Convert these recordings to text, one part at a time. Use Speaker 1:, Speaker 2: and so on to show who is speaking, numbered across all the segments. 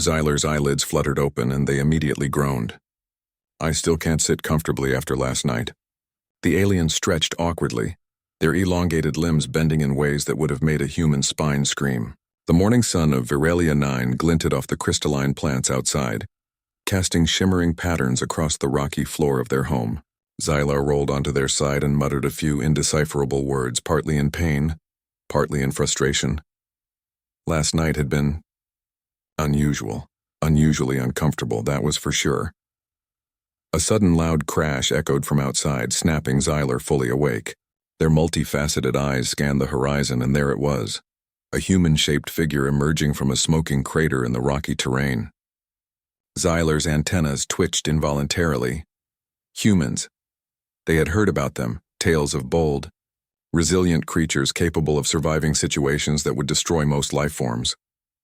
Speaker 1: Zyler's eyelids fluttered open and they immediately groaned. I still can't sit comfortably after last night. The alien stretched awkwardly, their elongated limbs bending in ways that would have made a human spine scream. The morning sun of Virelia-9 glinted off the crystalline plants outside, casting shimmering patterns across the rocky floor of their home. Zylar rolled onto their side and muttered a few indecipherable words, partly in pain, partly in frustration. Last night had been unusually uncomfortable, that was for sure. A sudden loud crash echoed from outside, snapping Zylar fully awake. Their multifaceted eyes scanned the horizon, and there it was, a human-shaped figure emerging from a smoking crater in the rocky terrain. Zylar's antennas twitched involuntarily. Humans. They had heard about them, tales of bold, resilient creatures capable of surviving situations that would destroy most life forms.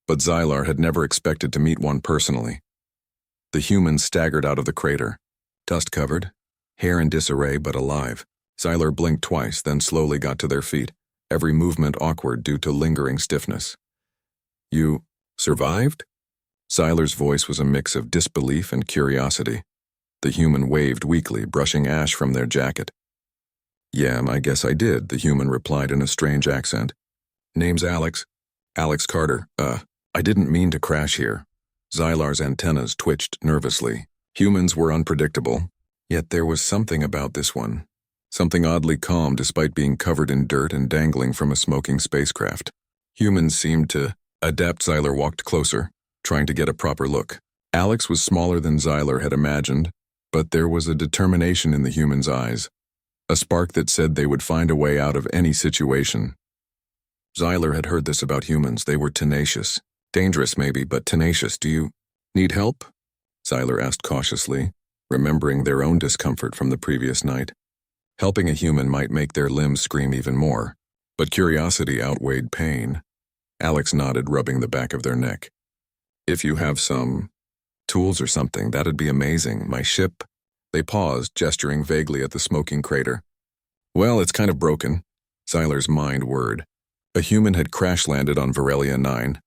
Speaker 1: But Zylar had never expected to meet one personally. The humans staggered out of the crater, dust-covered, hair in disarray but alive. Zylar blinked twice, then slowly got to their feet, every movement awkward due to lingering stiffness. You survived? Zylar's voice was a mix of disbelief and curiosity. The human waved weakly, brushing ash from their jacket. Yeah, I guess I did, the human replied in a strange accent. Name's Alex. Alex Carter. I didn't mean to crash here. Zylar's antennas twitched nervously. Humans were unpredictable, yet there was something about this one. Something oddly calm despite being covered in dirt and dangling from a smoking spacecraft. Humans seemed to adapt. Zylar walked closer, trying to get a proper look. Alex was smaller than Zylar had imagined, but there was a determination in the human's eyes, a spark that said they would find a way out of any situation. Zylar had heard this about humans. They were tenacious. Dangerous maybe, but tenacious. Do you need help? Zylar asked cautiously, remembering their own discomfort from the previous night. Helping a human might make their limbs scream even more, but curiosity outweighed pain. Alex nodded, rubbing the back of their neck. If you have some tools or something, that'd be amazing. My ship. They paused, gesturing vaguely at the smoking crater. Well, it's kind of broken, Zylar's mind whirred. A human had crash-landed on Virelia-9,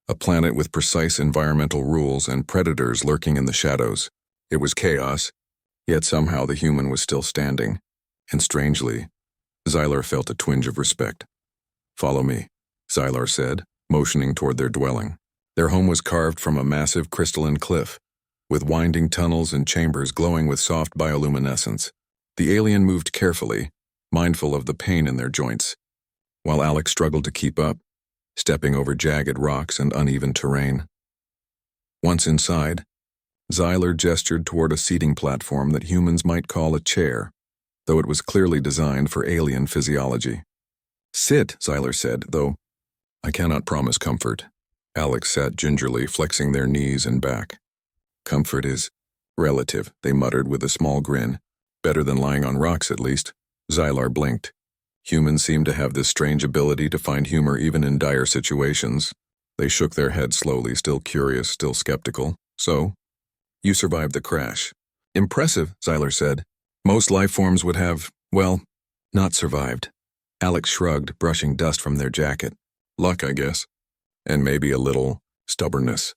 Speaker 1: a planet with precise environmental rules and predators lurking in the shadows. It was chaos, yet somehow the human was still standing. And strangely, Zylar felt a twinge of respect. Follow me, Zylar said, motioning toward their dwelling. Their home was carved from a massive crystalline cliff, with winding tunnels and chambers glowing with soft bioluminescence. The alien moved carefully, mindful of the pain in their joints, while Alex struggled to keep up, stepping over jagged rocks and uneven terrain. Once inside, Zylar gestured toward a seating platform that humans might call a chair, though it was clearly designed for alien physiology. Sit, Zylar said, though I cannot promise comfort. Alex sat gingerly, flexing their knees and back. Comfort is relative, they muttered with a small grin. Better than lying on rocks, at least. Zylar blinked. Humans seemed to have this strange ability to find humor even in dire situations. They shook their heads slowly, still curious, still skeptical. So, you survived the crash. Impressive, Zylar said. Most life forms would have, well, not survived. Alex shrugged, brushing dust from their jacket. Luck, I guess. And maybe a little stubbornness.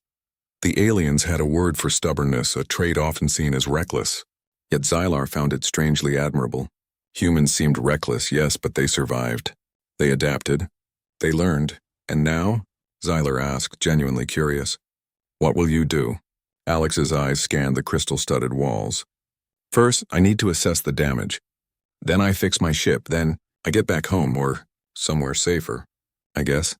Speaker 1: The aliens had a word for stubbornness, a trait often seen as reckless. Yet Zylar found it strangely admirable. Humans seemed reckless, yes, but they survived. They adapted. They learned. And now? Zylar asked, genuinely curious. What will you do? Alex's eyes scanned the crystal-studded walls. First, I need to assess the damage. Then I fix my ship. Then I get back home, or somewhere safer, I guess.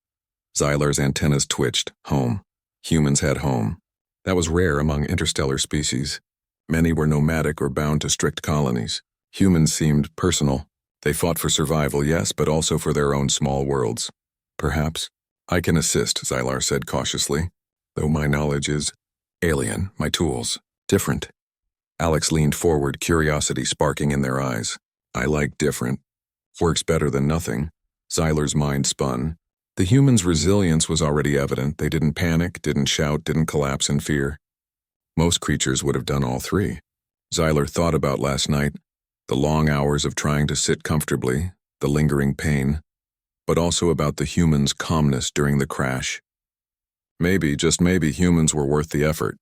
Speaker 1: Zylar's antennas twitched. Home. Humans had home. That was rare among interstellar species. Many were nomadic or bound to strict colonies. Humans seemed personal. They fought for survival, yes, but also for their own small worlds. Perhaps. I can assist, Zylar said cautiously. Though my knowledge is alien, my tools, different. Alex leaned forward, curiosity sparking in their eyes. I like different. Works better than nothing. Zylar's mind spun. The humans' resilience was already evident. They didn't panic, didn't shout, didn't collapse in fear. Most creatures would have done all three. Zylar thought about last night, the long hours of trying to sit comfortably, the lingering pain, but also about the humans' calmness during the crash. Maybe, just maybe, humans were worth the effort.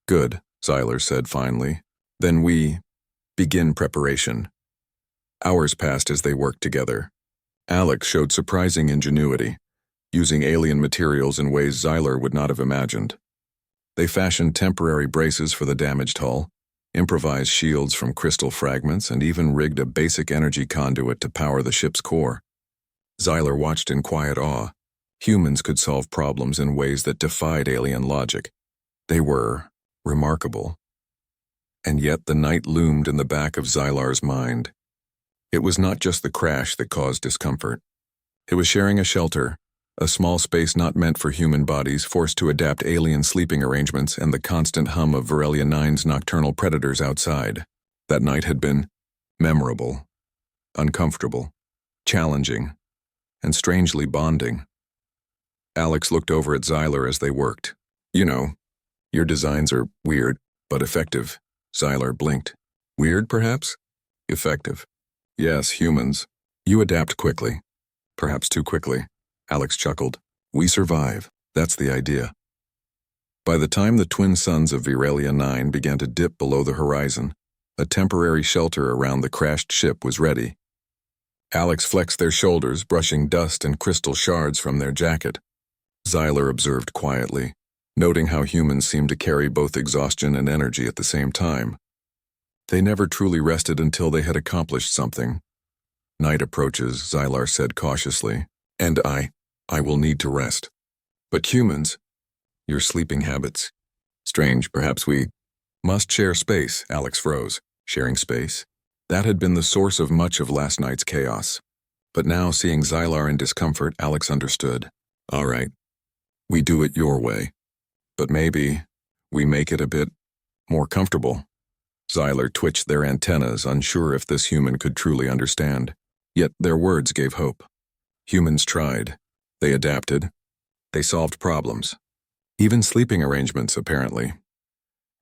Speaker 1: Good, Xyler said finally. Then we begin preparation. Hours passed as they worked together. Alex showed surprising ingenuity, using alien materials in ways Xyler would not have imagined. They fashioned temporary braces for the damaged hull, improvised shields from crystal fragments, and even rigged a basic energy conduit to power the ship's core. Xyler watched in quiet awe. Humans could solve problems in ways that defied alien logic. They were remarkable. And yet the night loomed in the back of Xylar's mind. It was not just the crash that caused discomfort. It was sharing a shelter, a small space not meant for human bodies forced to adapt alien sleeping arrangements, and the constant hum of Virelia 9's nocturnal predators outside. That night had been memorable, uncomfortable, challenging, and strangely bonding. Alex looked over at Xyler as they worked. You know, your designs are weird, but effective. Xyler blinked. Weird, perhaps? Effective. Yes, humans. You adapt quickly. Perhaps too quickly. Alex chuckled. We survive. That's the idea. By the time the twin suns of Virelia 9 began to dip below the horizon, a temporary shelter around the crashed ship was ready. Alex flexed their shoulders, brushing dust and crystal shards from their jacket. Xyler observed quietly, noting how humans seemed to carry both exhaustion and energy at the same time. They never truly rested until they had accomplished something. Night approaches, Xyler said cautiously, and I will need to rest. But humans, your sleeping habits. Strange, perhaps we must share space, Alex froze. Sharing space? That had been the source of much of last night's chaos. But now, seeing Xyler in discomfort, Alex understood. All right, we do it your way. But maybe we make it a bit more comfortable. Xyler twitched their antennas, unsure if this human could truly understand. Yet their words gave hope. Humans tried. They adapted. They solved problems. Even sleeping arrangements, apparently.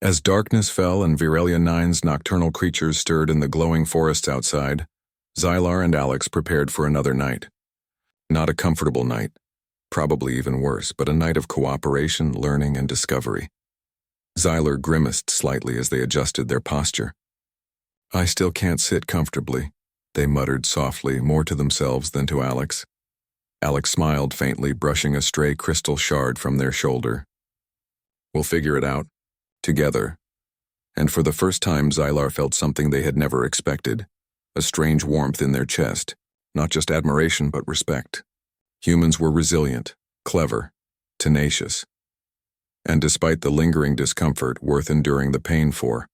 Speaker 1: As darkness fell and Virelia 9's nocturnal creatures stirred in the glowing forests outside, Xyler and Alex prepared for another night. Not a comfortable night. Probably even worse, but a night of cooperation, learning, and discovery. Xyler grimaced slightly as they adjusted their posture. I still can't sit comfortably, they muttered softly, more to themselves than to Alex. Alex smiled faintly, brushing a stray crystal shard from their shoulder. We'll figure it out. Together. And for the first time, Xyler felt something they had never expected. A strange warmth in their chest. Not just admiration, but respect. Humans were resilient, clever, tenacious. And despite the lingering discomfort, worth enduring the pain for.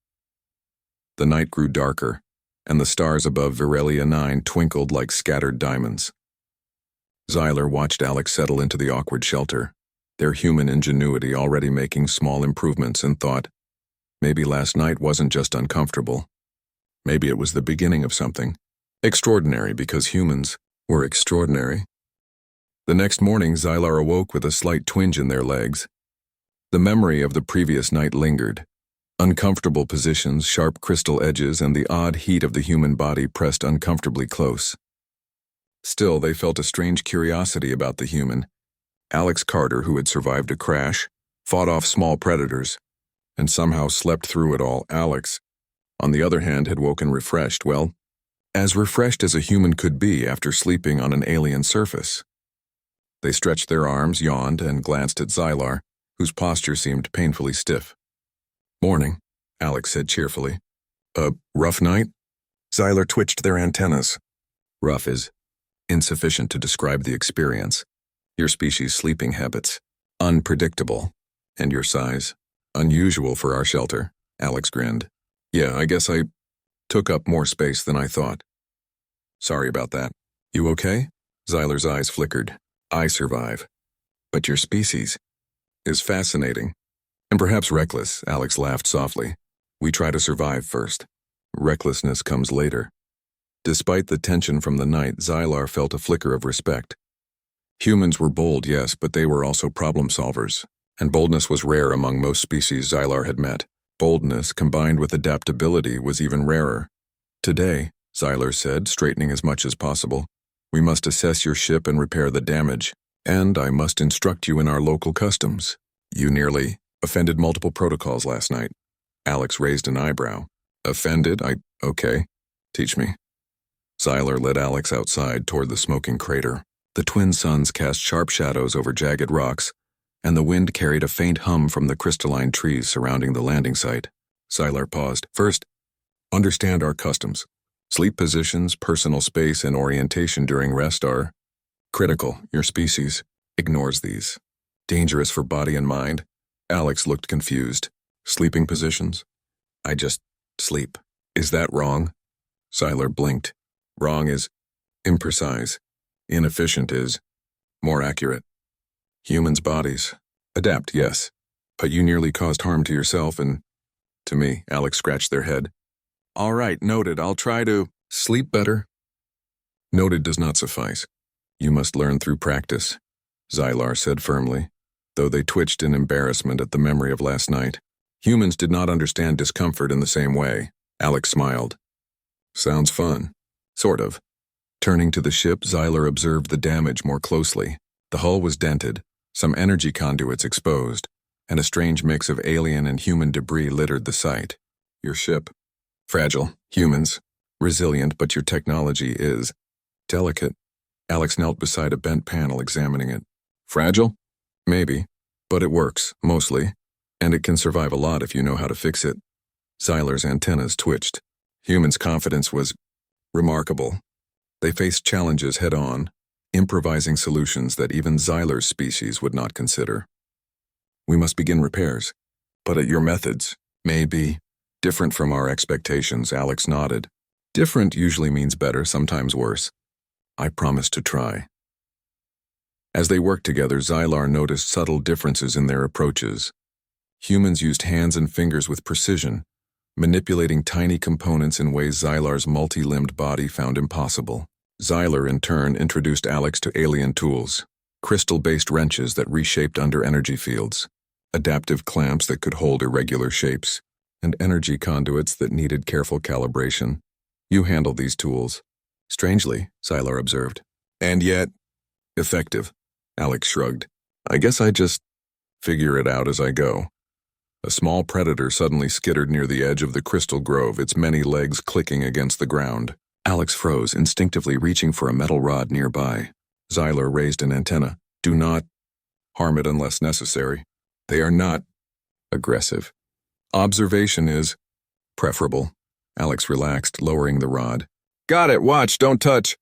Speaker 1: The night grew darker, and the stars above Virelia 9 twinkled like scattered diamonds. Xyler watched Alex settle into the awkward shelter, their human ingenuity already making small improvements, and thought, maybe last night wasn't just uncomfortable. Maybe it was the beginning of something extraordinary, because humans were extraordinary. The next morning, Xyler awoke with a slight twinge in their legs. The memory of the previous night lingered. Uncomfortable positions, sharp crystal edges, and the odd heat of the human body pressed uncomfortably close. Still, they felt a strange curiosity about the human. Alex Carter, who had survived a crash, fought off small predators, and somehow slept through it all. Alex, on the other hand, had woken refreshed, well, as refreshed as a human could be after sleeping on an alien surface. They stretched their arms, yawned, and glanced at Xyler, whose posture seemed painfully stiff. Morning, Alex said cheerfully. A rough night? Xyler twitched their antennas. Rough is insufficient to describe the experience. Your species' sleeping habits, unpredictable. And your size, unusual for our shelter, Alex grinned. Yeah, I guess I took up more space than I thought. Sorry about that. You okay? Xyler's eyes flickered. I survive. But your species is fascinating. And perhaps reckless, Alex laughed softly. We try to survive first. Recklessness comes later. Despite the tension from the night, Xyler felt a flicker of respect. Humans were bold, yes, but they were also problem solvers. And boldness was rare among most species Xyler had met. Boldness, combined with adaptability, was even rarer. Today, Xyler said, straightening as much as possible, we must assess your ship and repair the damage. And I must instruct you in our local customs. You nearly offended multiple protocols last night. Alex raised an eyebrow. Offended? Okay. Teach me. Xylar led Alex outside toward the smoking crater. The twin suns cast sharp shadows over jagged rocks, and the wind carried a faint hum from the crystalline trees surrounding the landing site. Xylar paused. First, understand our customs. Sleep positions, personal space, and orientation during rest are critical. Your species ignores these. Dangerous for body and mind. Alex looked confused. Sleeping positions? I just sleep. Is that wrong? Xylar blinked. Wrong is imprecise. Inefficient is more accurate. Humans' bodies adapt, yes, but you nearly caused harm to yourself and to me. Alex scratched their head. All right, noted. I'll try to sleep better. Noted does not suffice. You must learn through practice, Xylar said firmly, though they twitched in embarrassment at the memory of last night. Humans did not understand discomfort in the same way. Alex smiled. Sounds fun. Sort of. Turning to the ship, Xylar observed the damage more closely. The hull was dented, some energy conduits exposed, and a strange mix of alien and human debris littered the site. Your ship. Fragile. Humans. Resilient, but your technology is delicate. Alex knelt beside a bent panel examining it. Fragile? Maybe. But it works, mostly. And it can survive a lot if you know how to fix it. Xylar's antennas twitched. Humans' confidence was remarkable. They faced challenges head-on, improvising solutions that even Xylar's species would not consider. We must begin repairs. But at your methods, may be different from our expectations. Alex nodded. Different usually means better, sometimes worse. I promise to try. As they worked together, Xylar noticed subtle differences in their approaches. Humans used hands and fingers with precision, manipulating tiny components in ways Xylar's multi-limbed body found impossible. Xylar, in turn, introduced Alex to alien tools, crystal-based wrenches that reshaped under energy fields, adaptive clamps that could hold irregular shapes, and energy conduits that needed careful calibration. You handled these tools. Strangely, Xylar observed. And yet, effective. Alex shrugged. I guess I just figure it out as I go. A small predator suddenly skittered near the edge of the crystal grove, its many legs clicking against the ground. Alex froze, instinctively reaching for a metal rod nearby. Xylar raised an antenna. Do not harm it unless necessary. They are not aggressive. Observation is preferable. Alex relaxed, lowering the rod. Got it, watch, don't touch.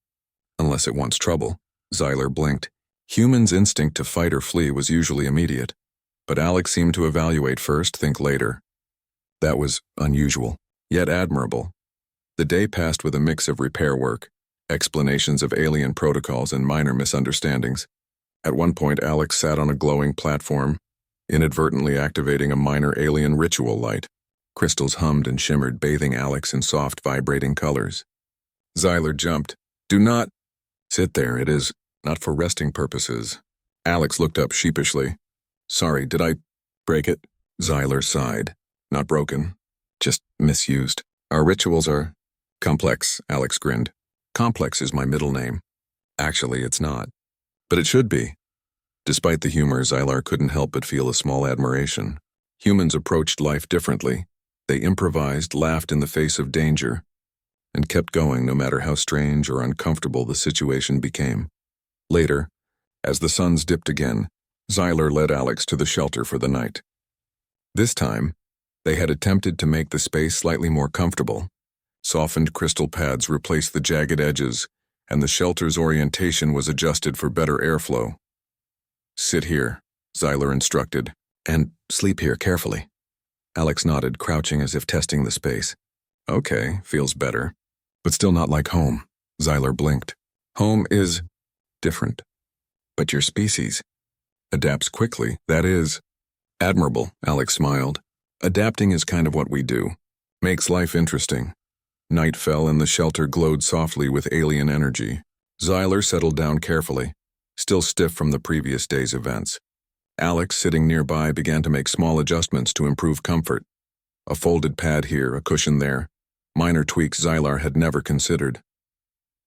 Speaker 1: Unless it wants trouble. Xylar blinked. Humans' instinct to fight or flee was usually immediate, but Alex seemed to evaluate first, think later. That was unusual, yet admirable. The day passed with a mix of repair work, explanations of alien protocols, and minor misunderstandings. At one point, Alex sat on a glowing platform, inadvertently activating a minor alien ritual light. Crystals hummed and shimmered, bathing Alex in soft, vibrating colors. Xylar jumped. Do not sit there. It is not for resting purposes. Alex looked up sheepishly. Sorry, did I break it? Xylar sighed. Not broken, just misused. Our rituals are complex, Alex grinned. Complex is my middle name. Actually, it's not. But it should be. Despite the humor, Xylar couldn't help but feel a small admiration. Humans approached life differently. They improvised, laughed in the face of danger, and kept going no matter how strange or uncomfortable the situation became. Later, as the suns dipped again, Xylar led Alex to the shelter for the night. This time, they had attempted to make the space slightly more comfortable. Softened crystal pads replaced the jagged edges, and the shelter's orientation was adjusted for better airflow. Sit here, Xylar instructed, and sleep here carefully. Alex nodded, crouching as if testing the space. Okay, feels better. But still not like home. Xylar blinked. Home is different. But your species adapts quickly. That is admirable, Alex smiled. Adapting is kind of what we do. Makes life interesting. Night fell and the shelter glowed softly with alien energy. Xylar settled down carefully, still stiff from the previous day's events. Alex, sitting nearby, began to make small adjustments to improve comfort. A folded pad here, a cushion there. Minor tweaks Xylar had never considered.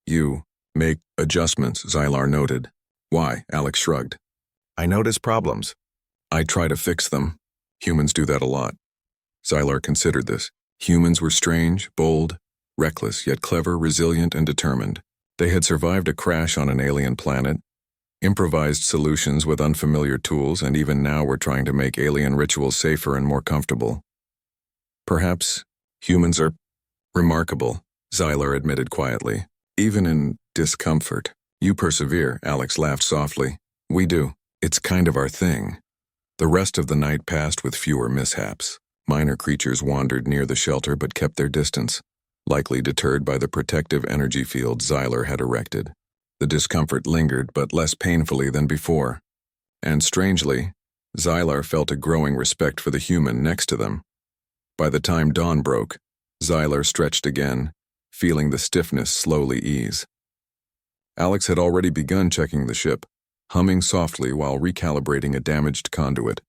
Speaker 1: You make adjustments, Xylar noted. Why? Alex shrugged. I notice problems. I try to fix them. Humans do that a lot. Xylar considered this. Humans were strange, bold, reckless, yet clever, resilient, and determined. They had survived a crash on an alien planet, improvised solutions with unfamiliar tools, and even now were trying to make alien rituals safer and more comfortable. Perhaps humans are remarkable, Xylar admitted quietly. Even in discomfort. You persevere, Alex laughed softly. We do. It's kind of our thing. The rest of the night passed with fewer mishaps. Minor creatures wandered near the shelter but kept their distance, likely deterred by the protective energy field Xylar had erected. The discomfort lingered, but less painfully than before. And strangely, Xylar felt a growing respect for the human next to them. By the time dawn broke, Xylar stretched again, feeling the stiffness slowly ease. Alex had already begun checking the ship, humming softly while recalibrating a damaged conduit.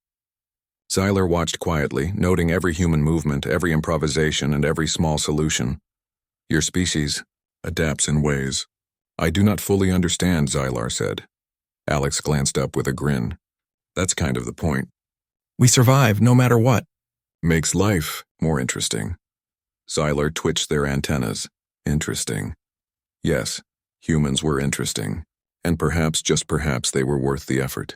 Speaker 1: Xylar watched quietly, noting every human movement, every improvisation, and every small solution. Your species adapts in ways I do not fully understand, Xylar said. Alex glanced up with a grin. That's kind of the point. We survive no matter what. Makes life more interesting. Xylar twitched their antennas. Interesting. Yes, humans were interesting. And perhaps, just perhaps, they were worth the effort.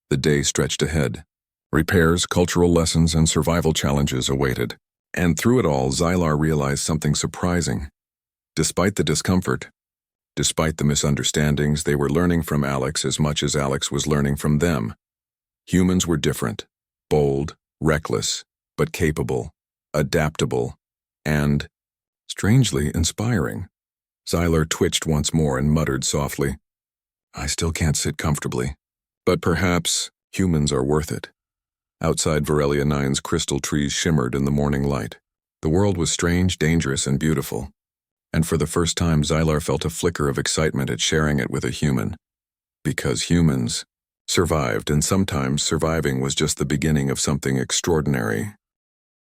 Speaker 1: The day stretched ahead. Repairs, cultural lessons, and survival challenges awaited. And through it all, Xylar realized something surprising. Despite the discomfort, despite the misunderstandings, they were learning from Alex as much as Alex was learning from them. Humans were different, bold, reckless, but capable, adaptable, and, strangely, inspiring. Xylar twitched once more and muttered softly, I still can't sit comfortably. But perhaps humans are worth it. Outside Varelia 9's crystal trees shimmered in the morning light. The world was strange, dangerous, and beautiful. And for the first time, Xylar felt a flicker of excitement at sharing it with a human. Because humans survived, and sometimes surviving was just the beginning of something extraordinary.